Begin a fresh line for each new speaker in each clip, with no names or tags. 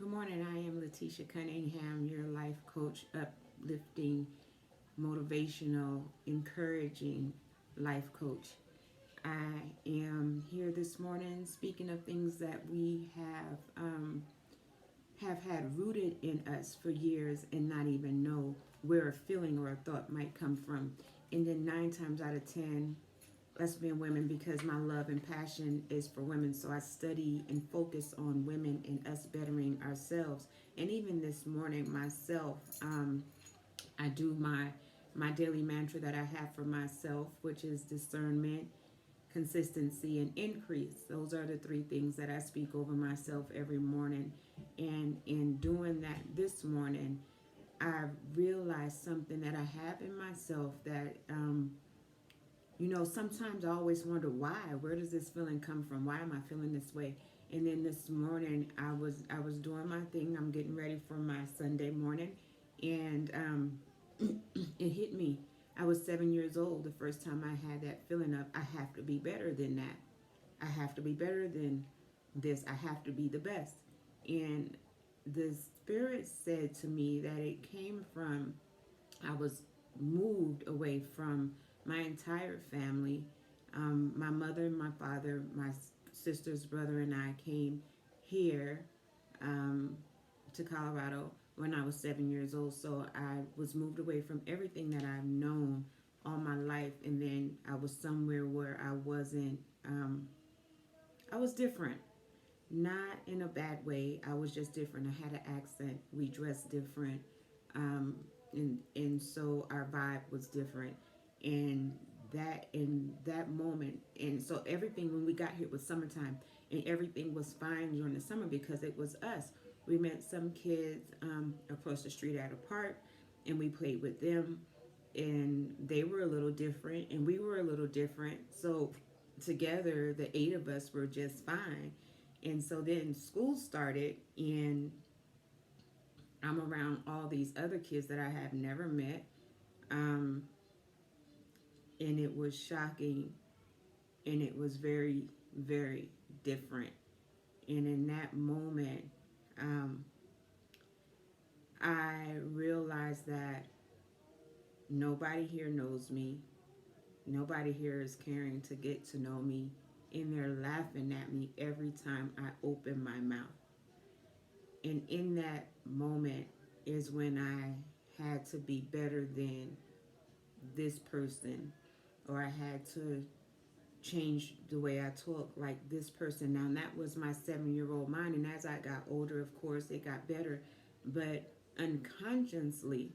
Good morning. I am Letitia Cunningham, your life coach, uplifting, motivational, encouraging life coach. I am here this morning speaking of things that we have had rooted in us for years and not even know where a feeling or a thought might come from. And then 9 times out of 10, us being women, because my love and passion is for women, so I study and focus on women and us bettering ourselves. And even this morning myself, I do my daily mantra that I have for myself, which is discernment, consistency, and increase. Those are the three things that I speak over myself every morning. And in doing that this morning, I realized something that I have in myself that sometimes I always wonder why. Where does this feeling come from? Why am I feeling this way? And then this morning, I was doing my thing. I'm getting ready for my Sunday morning, and it hit me. I was 7 years old the first time I had that feeling of I have to be better than that. I have to be better than this. I have to be the best. And the spirit said to me that it came from I was moved away from my entire family. My mother, my father, my sister's brother, and I came here um, to Colorado when I was 7 years old. So I was moved away from everything that I've known all my life, and then I was somewhere where I wasn't. I was different, not in a bad way. I was just different. I had an accent. We dressed different, um, and so our vibe was different. And that in that moment, and so everything when we got here was summertime, and everything was fine during the summer because it was us. We met some kids across the street at a park, and we played with them, and they were a little different, and we were a little different. So together, the eight of us were just fine. And so then school started, and I'm around all these other kids that I have never met. Um, and it was shocking, and it was very, very different. And in that moment, um, I realized that nobody here knows me. Nobody here is caring to get to know me. And they're laughing at me every time I open my mouth. And in that moment is when I had to be better than this person, or I had to change the way I talk like this person. Now, that was my 7 year old mind. And as I got older, of course, it got better. But unconsciously,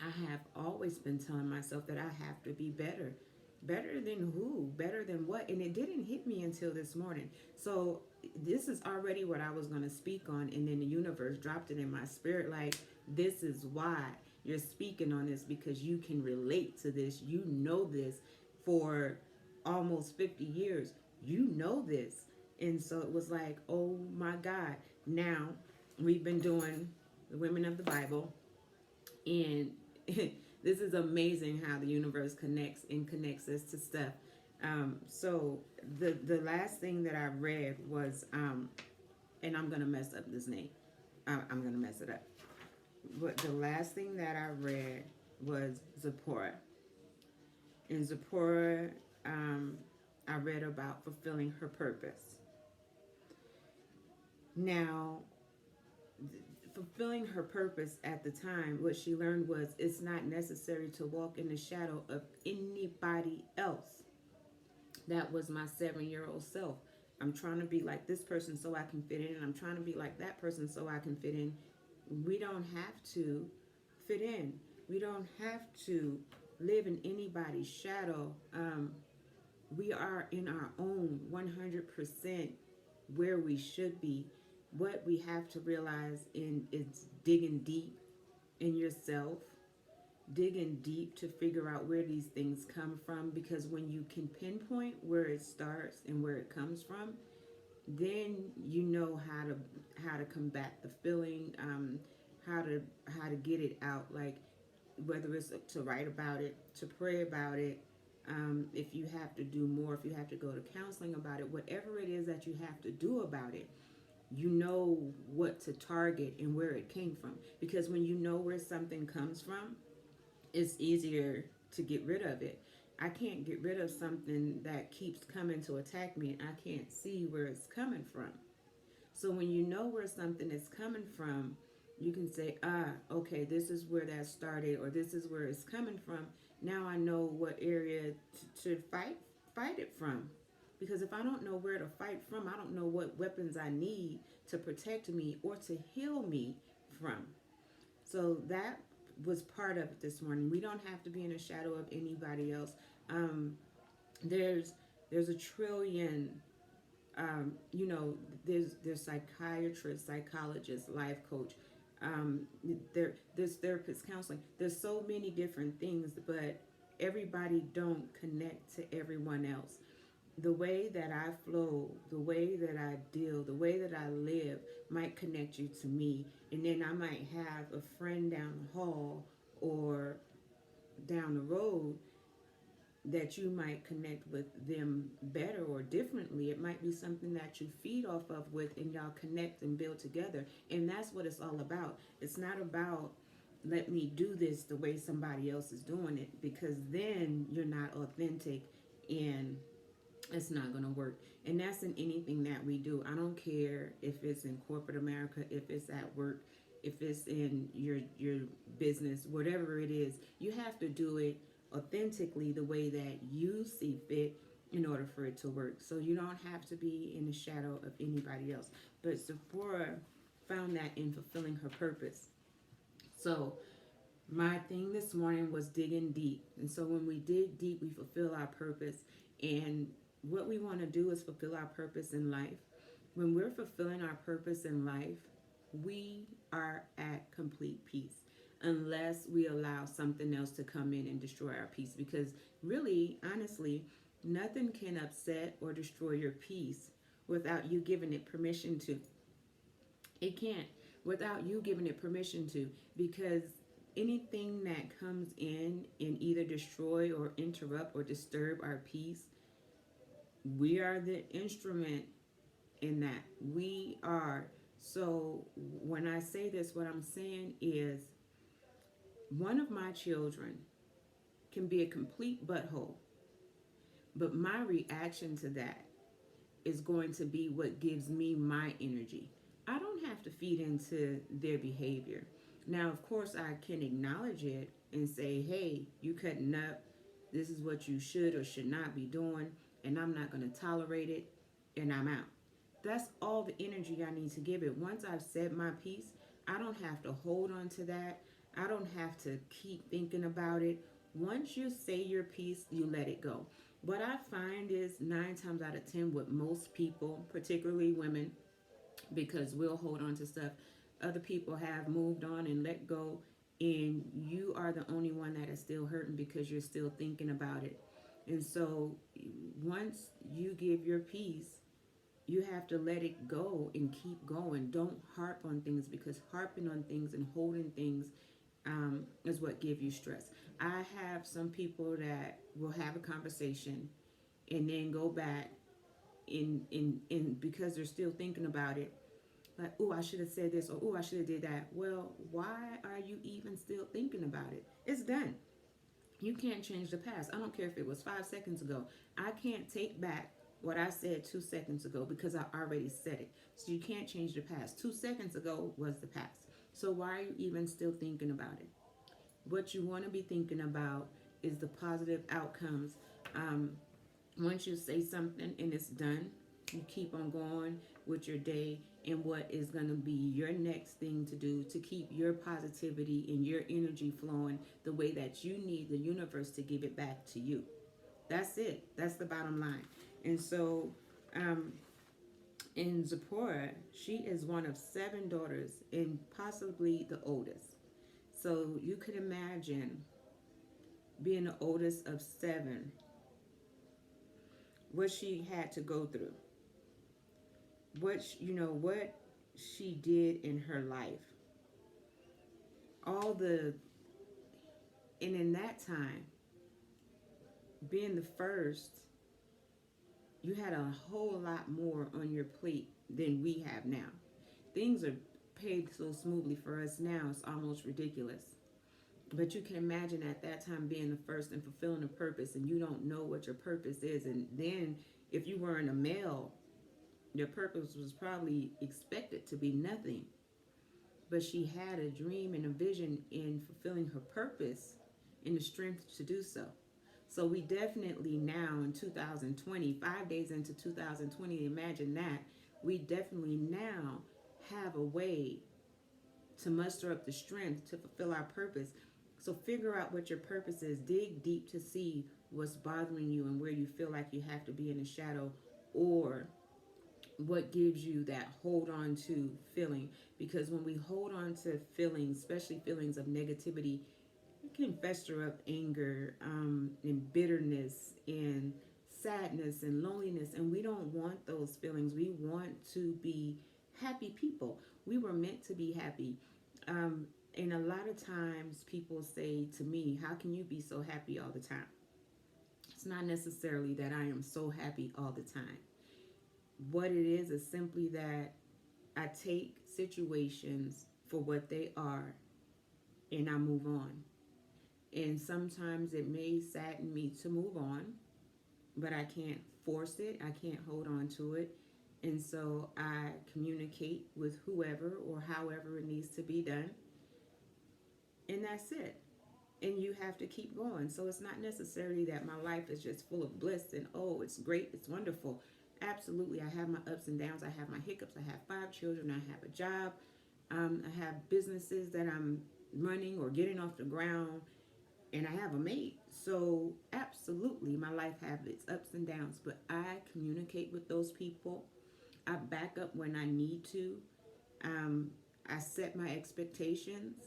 I have always been telling myself that I have to be better. Better than who? Better than what? And it didn't hit me until this morning. So this is already what I was going to speak on. And then the universe dropped it in my spirit like, this is why you're speaking on this, because you can relate to this. You know this for almost 50 years. You know this. And so it was like, oh my God. Now we've been doing the Women of the Bible, and this is amazing how the universe connects us to stuff. So the last thing that I read was, and I'm gonna mess up this name. I'm gonna mess it up. But the last thing that I read was Zipporah. In Zipporah, I read about fulfilling her purpose. Now, fulfilling her purpose at the time, what she learned was it's not necessary to walk in the shadow of anybody else. That was my 7 year old self. I'm trying to be like this person so I can fit in, and I'm trying to be like that person so I can fit in. We don't have to fit in. We don't have to live in anybody's shadow. We are in our own 100% where we should be. What we have to realize in is digging deep in yourself, digging deep to figure out where these things come from, because when you can pinpoint where it starts and where it comes from, then you know how to combat the feeling, how to get it out, like whether it's to write about it, to pray about it, if you have to do more, if you have to go to counseling about it, whatever it is that you have to do about it, you know what to target and where it came from. Because when you know where something comes from, it's easier to get rid of it. I can't get rid of something that keeps coming to attack me, and I can't see where it's coming from. So when you know where something is coming from, you can say, okay, this is where that started, or this is where it's coming from. Now I know what area to fight it from. Because if I don't know where to fight from, I don't know what weapons I need to protect me or to heal me from. So that was part of it this morning. We don't have to be in the shadow of anybody else. Um, there's there's a trillion, you know, there's psychiatrists, psychologists, life coach, there's therapist, counseling. There's so many different things, but everybody don't connect to everyone else. The way that I flow, the way that I deal, the way that I live might connect you to me. And then I might have a friend down the hall or down the road that you might connect with them better or differently. It might be something that you feed off of with and y'all connect and build together. And that's what it's all about. It's not about let me do this the way somebody else is doing it, because then you're not authentic and it's not going to work. And that's in anything that we do. I don't care if it's in corporate America, if it's at work, if it's in your business, whatever it is. You have to do it authentically the way that you see fit in order for it to work. So you don't have to be in the shadow of anybody else. But Sephora found that in fulfilling her purpose. So my thing this morning was digging deep. And so when we dig deep, we fulfill our purpose. And what we want to do is fulfill our purpose in life. When we're fulfilling our purpose in life, we are at complete peace unless we allow something else to come in and destroy our peace. Because really, honestly, nothing can upset or destroy your peace without you giving it permission to. It can't, without you giving it permission to, because anything that comes in and either destroy or interrupt or disturb our peace, we are the instrument in that. We are. So when I say this, what I'm saying is one of my children can be a complete butthole, but my reaction to that is going to be what gives me my energy. I don't have to feed into their behavior. Now, of course, I can acknowledge it and say, hey, you cutting up. This is what you should or should not be doing, and I'm not going to tolerate it, and I'm out. That's all the energy I need to give it. Once I've said my piece, I don't have to hold on to that. I don't have to keep thinking about it. Once you say your piece, you let it go. What I find is 9 times out of 10 with most people, particularly women, because we'll hold on to stuff other people have moved on and let go, and you are the only one that is still hurting because you're still thinking about it. And so once you give your piece, you have to let it go and keep going. Don't harp on things, because harping on things and holding things is what give you stress. I have some people that will have a conversation and then go back in because they're still thinking about it, like, oh, I should have said this, or oh, I should have did that. Well, why are you even still thinking about it? It's done. You can't change the past. I don't care if it was 5 seconds ago. I can't take back what I said 2 seconds ago because I already said it. So you can't change the past. 2 seconds ago was the past. So why are you even still thinking about it? What you want to be thinking about is the positive outcomes. Um, Once you say something and it's done, you keep on going with your day and what is going to be your next thing to do to keep your positivity and your energy flowing the way that you need the universe to give it back to you. That's it. That's the bottom line. And so, in Zipporah, she is one of 7 daughters and possibly the oldest. So you could imagine being the oldest of 7, what she had to go through, what she did in her life, all the, and in that time, being the first, you had a whole lot more on your plate than we have now. Things are paid so smoothly for us now, it's almost ridiculous. But you can imagine at that time being the first and fulfilling a purpose, and you don't know what your purpose is. And then, if you weren't a male, your purpose was probably expected to be nothing. But she had a dream and a vision in fulfilling her purpose and the strength to do so. So we definitely now in 2020, 5 days into 2020, imagine that, we definitely now have a way to muster up the strength to fulfill our purpose. So figure out what your purpose is. Dig deep to see what's bothering you and where you feel like you have to be in the shadow, or what gives you that hold on to feeling. Because when we hold on to feelings, especially feelings of negativity, it can fester up anger, and bitterness and sadness and loneliness. And we don't want those feelings. We want to be happy people. We were meant to be happy. And a lot of times people say to me, how can you be so happy all the time? It's not necessarily that I am so happy all the time. What it is simply that I take situations for what they are and I move on. And sometimes it may sadden me to move on, but I can't force it, I can't hold on to it. And so I communicate with whoever or however it needs to be done, and that's it. And you have to keep going. So it's not necessarily that my life is just full of bliss and oh, it's great, it's wonderful. Absolutely, I have my ups and downs, I have my hiccups, I have 5 children, I have a job, I have businesses that I'm running or getting off the ground, and I have a mate. So absolutely, my life has its ups and downs, but I communicate with those people. I back up when I need to. Um, I set my expectations,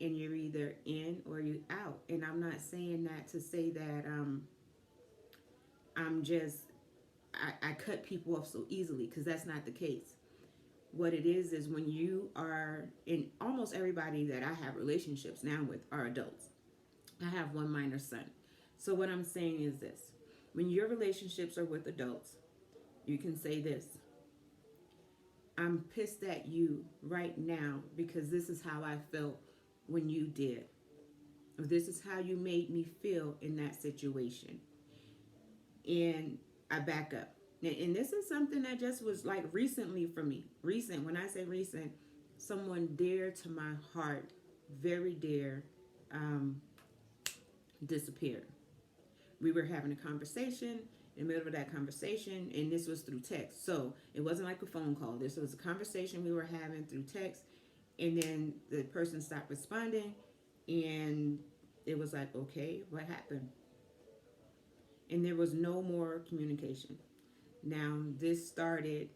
and you're either in or you're out. And I'm not saying that to say that I'm just I cut people off so easily, because that's not the case. What it is when you are in, almost everybody that I have relationships now with are adults. I have one minor son. So what I'm saying is this: when your relationships are with adults, you can say this: I'm pissed at you right now because this is how I felt when you did. Or this is how you made me feel in that situation. And I back up. And this is something that just was like recently for me. Recent, when I say recent, someone dear to my heart, very dear, um, disappeared. We were having a conversation, in the middle of that conversation, and this was through text. So it wasn't like a phone call. This was a conversation we were having through text, and then the person stopped responding, and it was like, okay, what happened? And there was no more communication. Now, this started